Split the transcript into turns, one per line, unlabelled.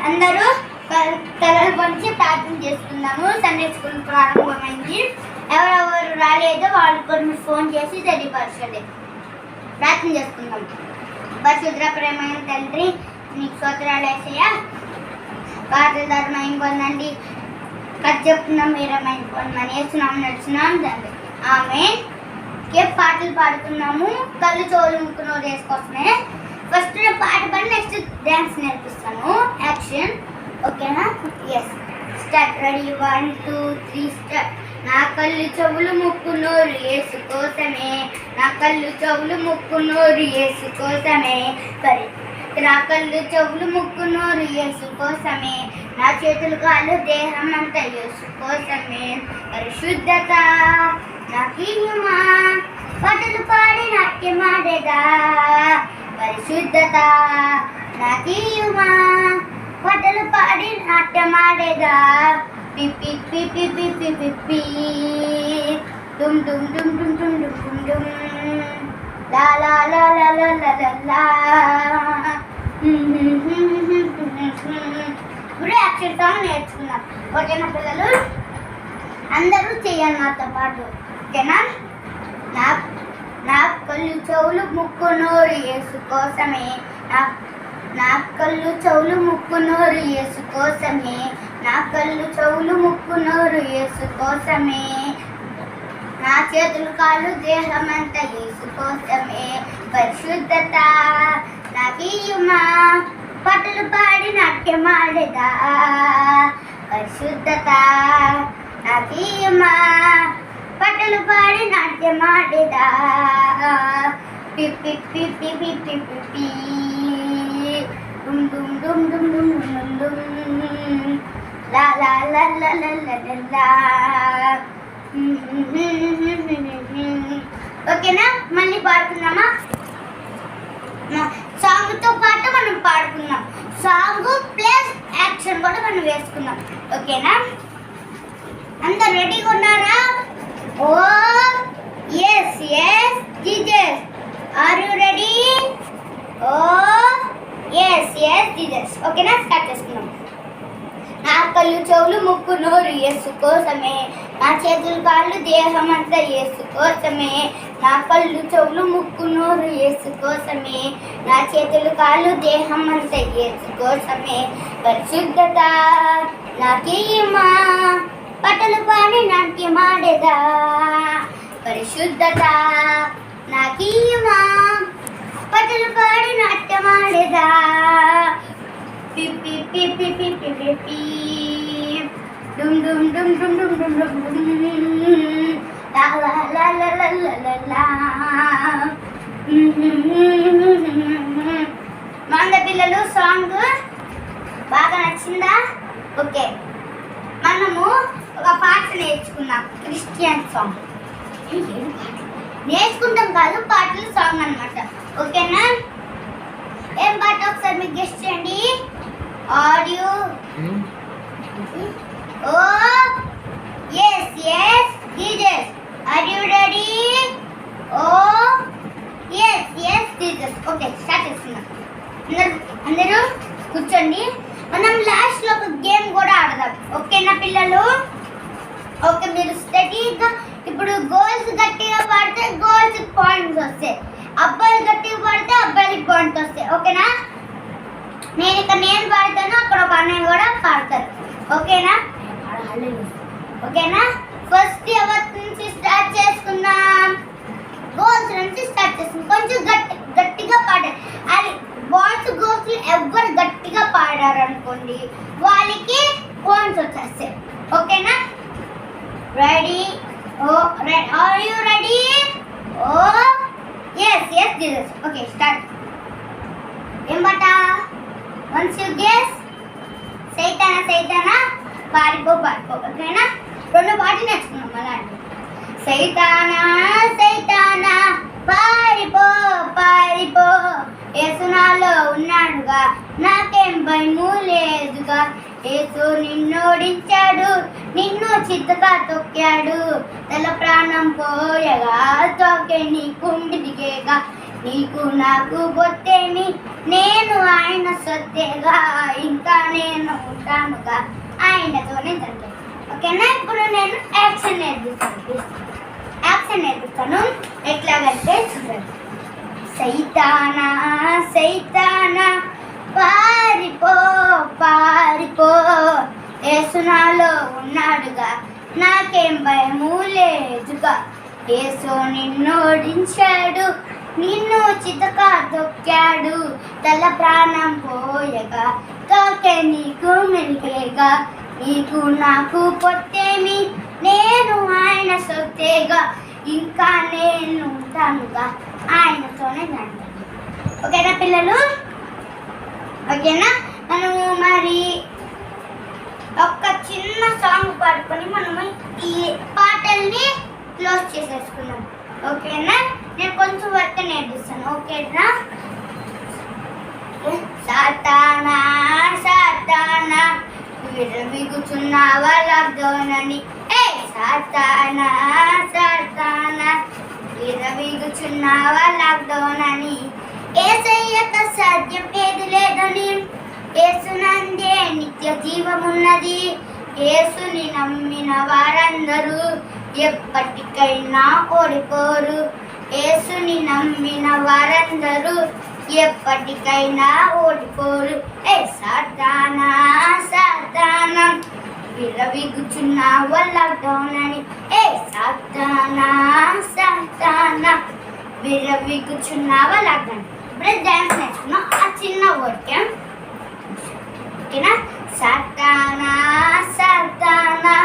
అందరూ తలలు పంచి ప్రార్థన చేసుకుందాము. సండే స్కూల్ ప్రారంభమైంది. ఎవరెవరు రాలేదో వాళ్ళు కొన్ని ఫోన్ చేసి తెలియపరచండి. ప్రార్థన చేసుకుందాం. పరిశుద్ర ప్రేమైన తండ్రి, నీకు స్తోత్రాలు యేసయ్యా. పాత్రధర్మం పొందండి, కథ చెప్తున్నాం, మీరమైన పొందమని వేస్తున్నాం, నడుచున్నాం తండ్రి. ఆమె పాటలు పాడుతున్నాము. కళ్ళు చోలు ముక్కును వేసుకొస్తున్నాయి. ఫస్ట్ పాట పాడి నెక్స్ట్ డ్యాన్స్ నేర్పిస్తాను. యాక్షన్ ఓకేనా? Yes start. Ready 1 2 3 start. నా కళ్ళు చెవులు ముక్కు నోరు యేసు కోసమే, నా కళ్ళు చెవులు ముక్కు నోరు యేసు కోసమే, సరే. నా కళ్ళు చెవులు ముక్కు నోరు యేసు కోసమే, నా చేతులు కాళ్ళు దేహం అంతా యేసు కోసమే. పరిశుద్ధత నాకియుమా, పాటలు పాడి నాట్యమాడేదా. పరిశుద్ధత నాకియుమా, పాటలు పాడి నాట్యమాడేదా. పిప్పి పిప్పి పిప్పి పిప్పి డుమ్ డుమ్ డుమ్ డుమ్ డుమ్ డుమ్ డుమ్ డుమ్ లా లా లా లా లా లా లా లా. ఇప్పుడు యాక్షన్ సాంగ్ నేర్చుకున్నాం. ఓకేనా పిల్లలు? అందరూ చేయాలి నాతో పాటు. ఓకేనా? నా కళ్ళు చెవులు ముక్కు నోరు యేసు కోసమే, నా కళ్ళు చెవులు ముక్కు నోరు యేసు కోసమే, నా కళ్ళు చెవులు ముక్కు నోరు యేసు కోసమే, నా చేతులు కాళ్ళు దేహమంతా యేసు కోసమే. పరిశుద్ధత నాకియుమా, పాటలు పాడి నాట్యమాడేదా. పరిశుద్ధత నాకియుమా, పాటలు పాడి నాట్యమాడేదా. పిప్పి పిప్పి పిప్పి పిప్పి డుమ్ డుమ్ డుమ్ డుమ్ డుమ్ డుమ్ డుమ్ లా లా లా లా లా లా లా. ఓకేనా? మళ్ళీ పాడుకుందామా? సాంగ్తో పాటు మనం పాడుకుందాం. సాంగ్ ప్లస్ యాక్షన్ కూడా మనం వేసుకుందాం. ఓకేనా? అందరు రెడీగా ఉన్నారా? Oh yes yes Jesus, are you ready? Oh yes yes Jesus. ఓకేనా? స్టార్ట్ చేసుకుందాం. నా కళ్ళు చెవులు ముక్కు నోరు యేసు కోసమే, నా చేతులు కాళ్ళు దేహం అంతా యేసు కోసమే, నా కళ్ళు చెవులు ముక్కు నోరు యేసు కోసమే, నా చేతులు కాళ్ళు దేహం అంతా యేసు కోసమే. పరిశుద్ధత నాకియుమా, పాటలు పాడి నాట్యమాడేదా. పరిశుద్ధత నాకియుమా, పాటలు పాడి నాట్యమాడేదా. పిప్పి పిప్పి పిప్పి పిప్పి డుమ్ డుమ్ డుమ్ డుమ్ డుమ్ డుమ్ డుమ్ డుమ్ లా లా లా లా లా లా లా లా. మంద పిల్లలు, సాంగ్ బాగా నచ్చిందా? ఓకే, మనము ఒక పాట నేర్చుకున్నాం. క్రిస్టియన్ సాంగ్ నేర్చుకుంటాం కాదు, పాటలు సాంగ్ అన్నమాట. ఓకేనా? ఏం పాట ఒకసారి మీకు గెస్ట్ చేయండి. Audio oh yes yes Jesus, are you ready? Oh yes yes Jesus. Okay, start చేస్తున్నాం. అందరూ కూర్చోండి. మనం లాస్ట్ లో ఒక గేమ్ కూడా ఆడదాం. ఓకేనా పిల్లలు? ఓకే, మీరు స్టడీగా ఇప్పుడు గోల్స్ గట్టిగా పాడితే గోల్స్ పాయింట్స్ వస్తాయి, అబ్బాయిలు గట్టిగా పాడితే అబ్బాయిలకి పాయింట్స్ వస్తాయి. ఓకేనా? నేను పాడతాను, అక్కడ ఒక అన్నయ్య కూడా పాడతారు. ఓకేనా? ఓకేనా? ఫస్ట్ ఎవరి నుంచి స్టార్ట్ చేసుకుందాం? గోల్స్ నుంచి స్టార్ట్ చేసుకుందాం. కొంచెం గట్టిగా పాడారు. అది బాల్స్ గోల్స్ ఎవరు గట్టిగా పాడారు అనుకోండి, వాళ్ళకి పాయింట్స్ వచ్చేస్తాయి. ఓకేనా? Ready? Are you ready? Oh yes yes Jesus. Okay, start. ఏం పాట? Once you guess. సైతానా సైతానా పారిపో పారిపో. ఓకేనా? రెండు పాటలు నేర్చుకున్నాం. అలాంటి సైతానా సైతానా పారిపో పారిపో, యేసు నాలో ఉన్నాడుగా, నాకేం భయము లేదుగా. యేసు నిన్నోడించాడు, నిన్ను చిత్తగా తొక్కాడు, తల ప్రాణం పోయగా తోకే నీకుండి దిగేగా. నీకు నాకు బొత్తేమి, నేను ఆయన సొత్తేగా, ఇంకా నేను ఉంటానుగా ఆయనతోనే తండ్రి. ఓకేనా? ఇప్పుడు నేను యాక్షన్ నేర్పిస్తాను. ఎట్లాగంటే చూడండి. సైతానా సైతానా పారిపో పారిపో, యేసు నాలో ఉన్నాడుగా, నాకేం భయము లేదుగా. యేసు నిన్నోడించాడు, నిన్ను చితకా తొక్కాడు, తల ప్రాణం పోయగా తోకే నీకు మెలిగేగా. నీకు నాకు పొత్తేమి, నేను ఆయన సొత్తేగా, ఇంకా నేను ఉంటానుగా ఆయనతోనే తండ్రి. ఓకేనా పిల్లలు? ఓకేనా? మనము మరి ఒక చిన్న సాంగ్ పాడుకొని మనము ఈ పాటల్ని క్లోజ్ చేసేసుకున్నాం. ఓకేనా? నేను కొంచెం వర్క్ నేర్పిస్తాను. ఓకేనా? సాతానా సాతానా విరమిగుచున్నావా లాక్డౌనని, ఏ సాతానా సాతానా విరమిగుచున్నావా లాక్డౌనని, యేసయ్యక సాధ్యం ఏది లేదని, యేసునందే నిత్య జీవమున్నది. యేసుని నమ్మిన వారందరూ ఎప్పటికైనా ఓడిపోరు. యేసుని నమ్మిన వారందరూ ఎప్పటికైనా ఓడిపోరు. ఏ సాతానా సాతానా విరవిగుచున్నావా లాక్డౌనని, ఏ సాతానా సాతానా విరవిగుచున్నావా లాక్డౌన్. ఇప్పుడు డాన్స్ నేర్చుకున్నాం. ఆ చిన్న వర్డ్ ఓకేనా? సాతానా సాతానా